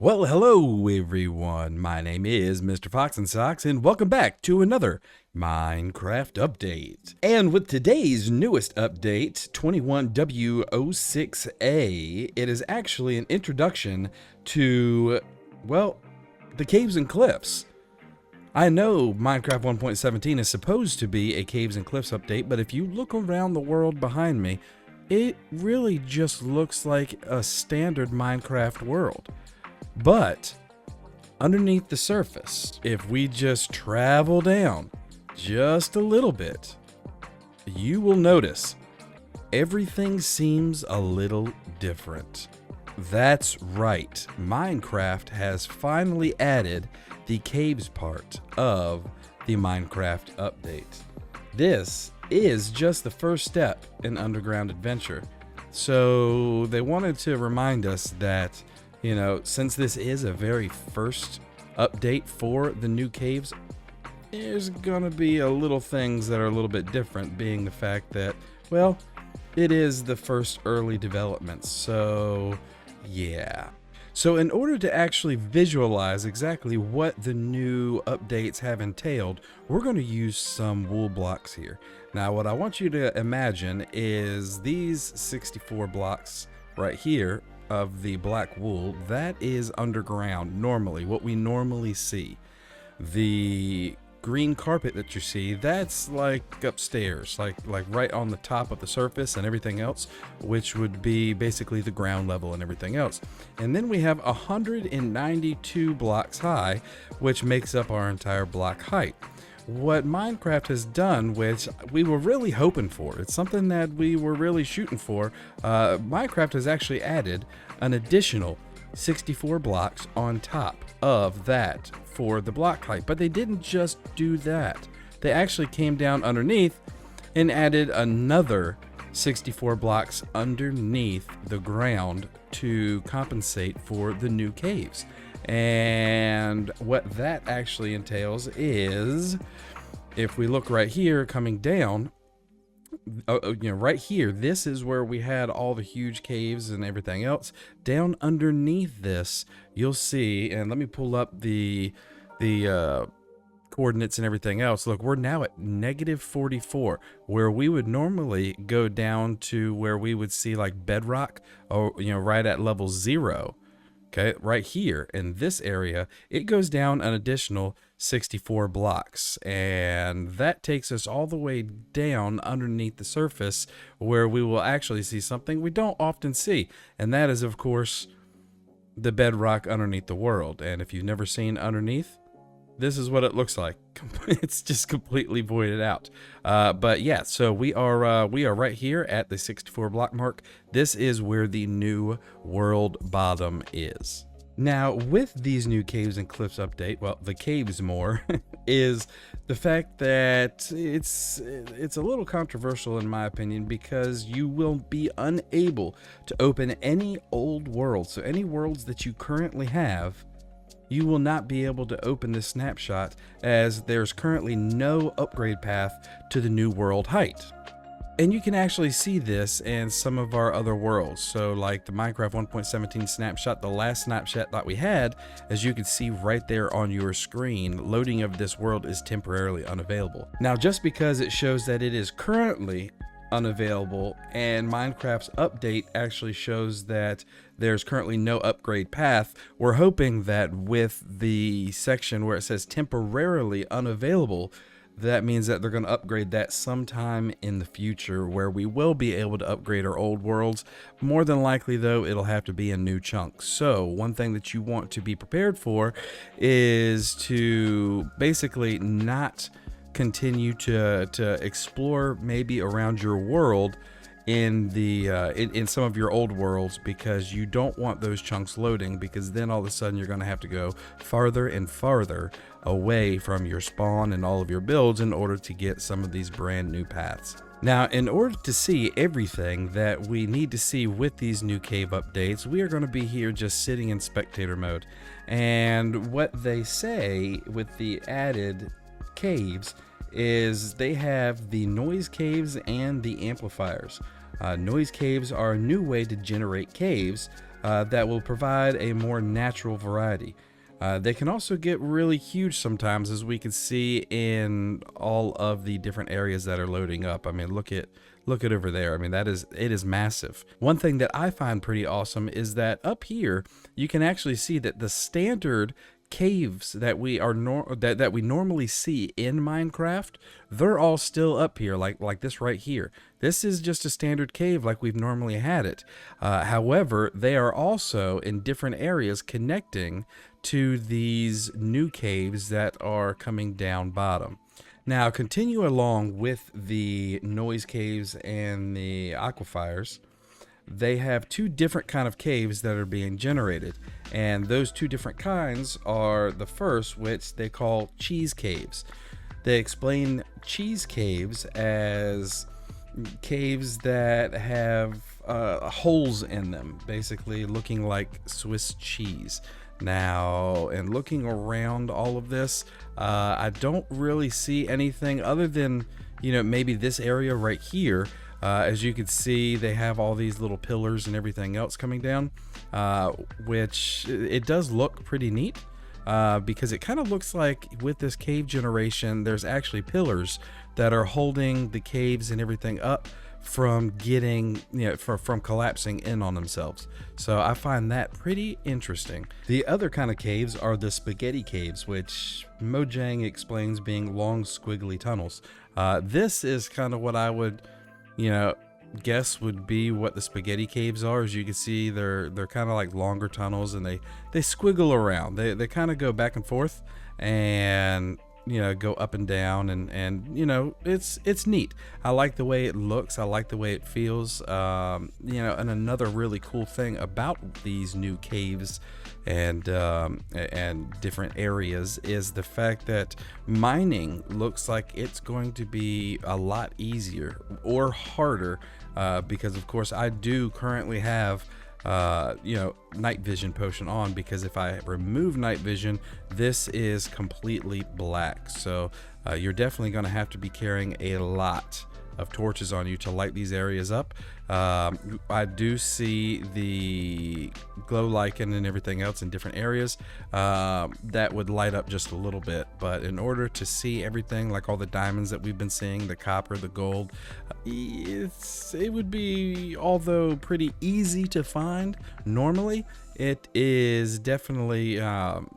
Well, hello everyone. My name is Mr. Fox and Socks, and welcome back to another Minecraft update. And with today's newest update, 21w06a, it is actually an introduction to, well, the caves and cliffs. I know Minecraft 1.17 is supposed to be a caves and cliffs update, but if you look around the world behind me, it really just looks like a standard Minecraft world. But underneath the surface, if we just travel down just a little bit, you will notice everything seems a little different. That's right, Minecraft has finally added the caves part of the Minecraft update. This is just the first step in underground adventure. So they wanted to remind us that, you know, since this is a very first update for the new caves, there's gonna be a little things that are a little bit different, being the fact that, well, it is the first early developments. So yeah. So in order to actually visualize exactly what the new updates have entailed, we're going to use some wool blocks here. Now what I want you to imagine is these 64 blocks right here of the black wool. That is underground normally, what we normally see. The green carpet that you see, that's like upstairs, like right on the top of the surface and everything else, which would be basically the ground level and everything else. And then we have 192 blocks high, which makes up our entire block height. What Minecraft has done, which we were really hoping for, it's something that we were really shooting for, Minecraft has actually added an additional 64 blocks on top of that for the block height. But they didn't just do that. They actually came down underneath and added another 64 blocks underneath the ground to compensate for the new caves. And what that actually entails is, if we look right here coming down, you know, right here, this is where we had all the huge caves and everything else. Down underneath this, you'll see, and let me pull up the coordinates and everything else. Look, we're now at -44, where we would normally go down to where we would see like bedrock, or, you know, right at level 0. Okay, right here in this area, it goes down an additional 64 blocks, and that takes us all the way down underneath the surface, where we will actually see something we don't often see, and that is, of course, the bedrock underneath the world. And if you've never seen underneath, this is what it looks like. It's just completely voided out. But yeah, so we are right here at the 64 block mark. This is where the new world bottom is. Now, with these new caves and cliffs update, well, the caves more, is the fact that it's a little controversial in my opinion, because you will be unable to open any old worlds. So any worlds that you currently have, you will not be able to open this snapshot, as there's currently no upgrade path to the new world height. And you can actually see this in some of our other worlds. So like the Minecraft 1.17 snapshot, the last snapshot that we had, as you can see right there on your screen, loading of this world is temporarily unavailable. Now, just because it shows that it is currently unavailable and Minecraft's update actually shows that there's currently no upgrade path, we're hoping that with the section where it says temporarily unavailable, that means that they're going to upgrade that sometime in the future, where we will be able to upgrade our old worlds. More than likely though, it'll have to be in new chunks. So one thing that you want to be prepared for is to basically not continue to explore maybe around your world in the in some of your old worlds, because you don't want those chunks loading, because then all of a sudden you're going to have to go farther and farther away from your spawn and all of your builds in order to get some of these brand new paths. Now, in order to see everything that we need to see with these new cave updates, we are going to be here just sitting in spectator mode. And what they say with the added caves is they have the noise caves and the amplifiers. Noise caves are a new way to generate caves that will provide a more natural variety. They can also get really huge sometimes, as we can see in all of the different areas that are loading up. I mean, look at over there. I mean, it is massive. One thing that I find pretty awesome is that up here you can actually see that the standard caves that we normally see in Minecraft, they're all still up here, like this right here. This is just a standard cave like we've normally had it. However, they are also in different areas connecting to these new caves that are coming down bottom. Now, continue along with the noise caves and the aquifers. They have two different kind of caves that are being generated, and those two different kinds are the first, which they call cheese caves. They explain cheese caves as caves that have holes in them, basically looking like Swiss cheese. Now, and looking around all of this, I don't really see anything other than, maybe this area right here. As you can see, they have all these little pillars and everything else coming down, which it does look pretty neat, because it kind of looks like with this cave generation, there's actually pillars that are holding the caves and everything up from getting, from collapsing in on themselves. So I find that pretty interesting. The other kind of caves are the spaghetti caves, which Mojang explains being long squiggly tunnels. This is kind of what I would guess would be what the spaghetti caves are. As you can see, they're kind of like longer tunnels, and they squiggle around. They kind of go back and forth, and go up and down, and it's neat. I like the way it looks. I like the way it feels. And another really cool thing about these new caves and different areas is the fact that mining looks like it's going to be a lot easier or harder, because of course I do currently have night vision potion on, because if I remove night vision, this is completely black. So you're definitely going to have to be carrying a lot of torches on you to light these areas up. I do see the glow lichen and everything else in different areas that would light up just a little bit, but in order to see everything, like all the diamonds that we've been seeing, the copper, the gold, it would be, although pretty easy to find normally, it is definitely going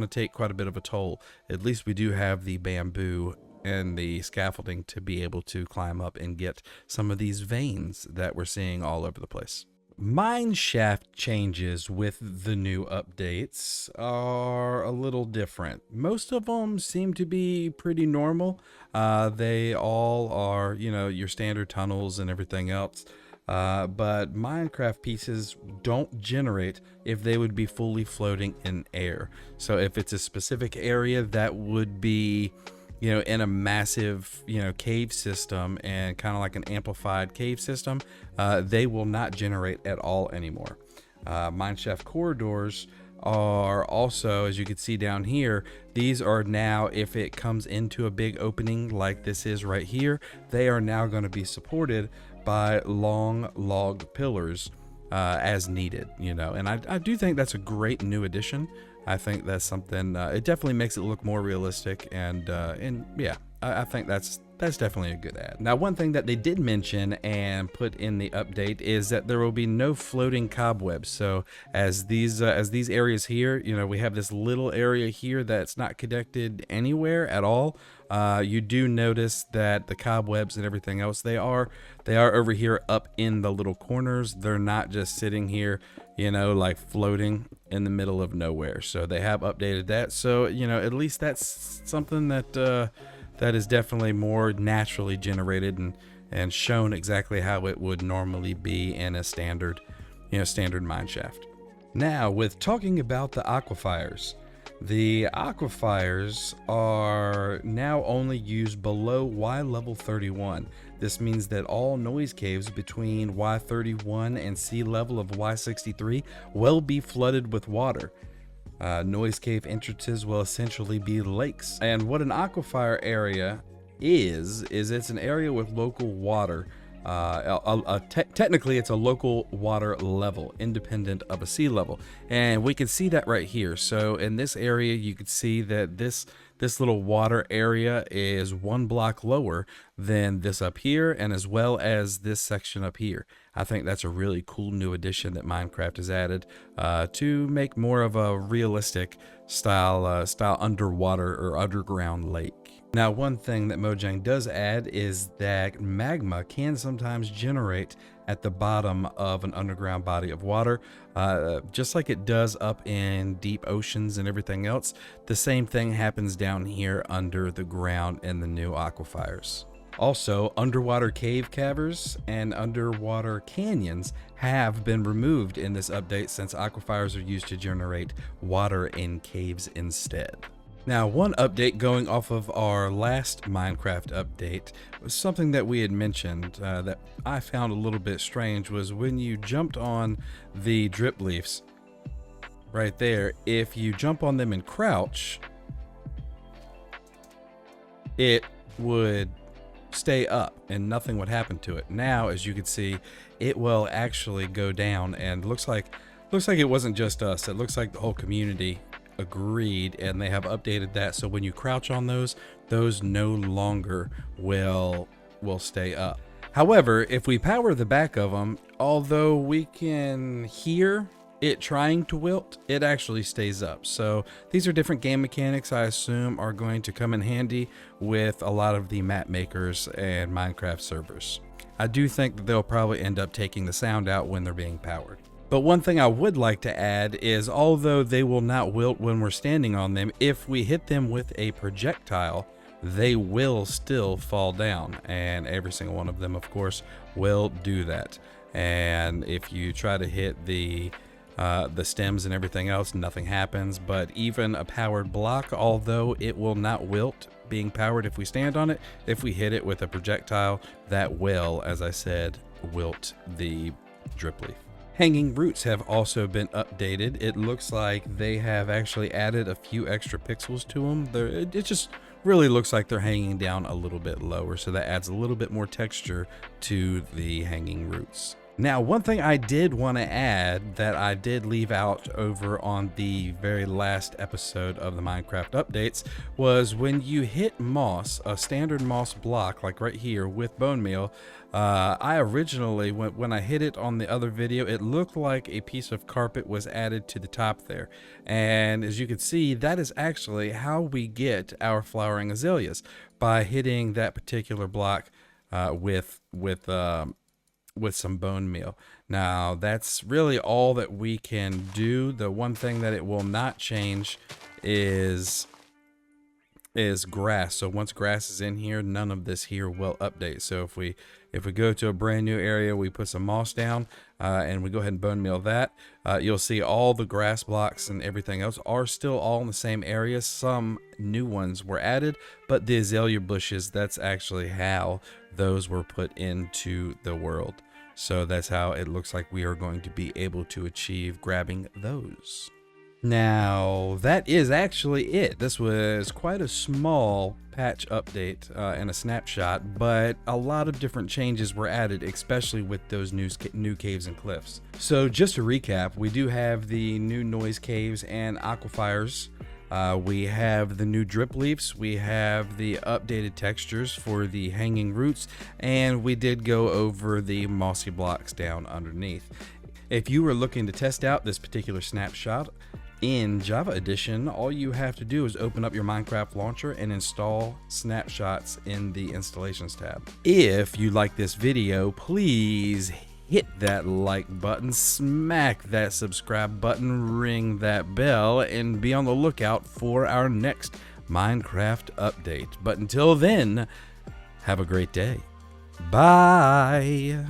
to take quite a bit of a toll. At least we do have the bamboo and the scaffolding to be able to climb up and get some of these veins that we're seeing all over the place. Mineshaft changes with the new updates are a little different. Most of them seem to be pretty normal. They all are, your standard tunnels and everything else. But Minecraft pieces don't generate if they would be fully floating in air. So if it's a specific area that would be in a massive, cave system, and kind of like an amplified cave system, they will not generate at all anymore. Mineshaft corridors are also, as you can see down here, these are now, if it comes into a big opening like this is right here, they are now going to be supported by long log pillars as needed, and I do think that's a great new addition. I think that's something, it definitely makes it look more realistic, and yeah, I think that's definitely a good add. Now, one thing that they did mention and put in the update is that there will be no floating cobwebs. So as these areas here, we have this little area here that's not connected anywhere at all. You do notice that the cobwebs and everything else, they are over here up in the little corners. They're not just sitting here, like floating in the middle of nowhere. So they have updated that. So, at least that's something that that is definitely more naturally generated and shown exactly how it would normally be in a standard mineshaft. Now, with talking about the aquifers, the aquifers are now only used below Y level 31. This means that all noise caves between Y31 and sea level of Y63 will be flooded with water. Noise cave entrances will essentially be lakes. And what an aquifer area is it's an area with local water technically it's a local water level independent of a sea level, and we can see that right here. So in this area you can see that this little water area is 1 block lower than this up here, and as well as this section up here. I think that's a really cool new addition that Minecraft has added to make more of a realistic style underwater or underground lake. Now, one thing that Mojang does add is that magma can sometimes generate at the bottom of an underground body of water, just like it does up in deep oceans and everything else. The same thing happens down here under the ground in the new aquifers. Also, underwater cave caverns and underwater canyons have been removed in this update, since aquifers are used to generate water in caves instead. Now, one update going off of our last Minecraft update was something that we had mentioned that I found a little bit strange, was when you jumped on the drip leaves right there, if you jump on them and crouch, it would stay up and nothing would happen to it. Now, as you can see, it will actually go down, and looks like it wasn't just us. It looks like the whole community agreed, and they have updated that, so when you crouch on those no longer will stay up. However, if we power the back of them, although we can hear it trying to wilt, it actually stays up. So these are different game mechanics I assume are going to come in handy with a lot of the map makers and Minecraft servers. I do think that they'll probably end up taking the sound out when they're being powered. But one thing I would like to add is, although they will not wilt when we're standing on them, if we hit them with a projectile, they will still fall down, and every single one of them, of course, will do that. And if you try to hit the stems and everything else, nothing happens. But even a powered block, although it will not wilt being powered if we stand on it, if we hit it with a projectile, that will, as I said, wilt the drip leaf. Hanging roots have also been updated. It looks like they have actually added a few extra pixels to them. It just really looks like they're hanging down a little bit lower, so that adds a little bit more texture to the hanging roots. Now, one thing I did want to add that I did leave out over on the very last episode of the Minecraft updates was when you hit moss, a standard moss block like right here with bone meal, I originally, when I hit it on the other video, it looked like a piece of carpet was added to the top there. And as you can see, that is actually how we get our flowering azaleas, by hitting that particular block with some bone meal. Now, that's really all that we can do. The one thing that it will not change is grass. So once grass is in here, none of this here will update. So if we go to a brand new area, we put some moss down and we go ahead and bone meal that, you'll see all the grass blocks and everything else are still all in the same area. Some new ones were added, but the azalea bushes, that's actually how those were put into the world. So that's how it looks like we are going to be able to achieve grabbing those. Now, that is actually it. This was quite a small patch update and a snapshot, but a lot of different changes were added, especially with those new caves and cliffs. So just to recap, we do have the new noise caves and aquifers. We have the new drip leaves, we have the updated textures for the hanging roots, and we did go over the mossy blocks down underneath. If you were looking to test out this particular snapshot in Java Edition, all you have to do is open up your Minecraft launcher and install snapshots in the installations tab. If you like this video, please hit that like button, smack that subscribe button, ring that bell, and be on the lookout for our next Minecraft update. But until then, have a great day. Bye.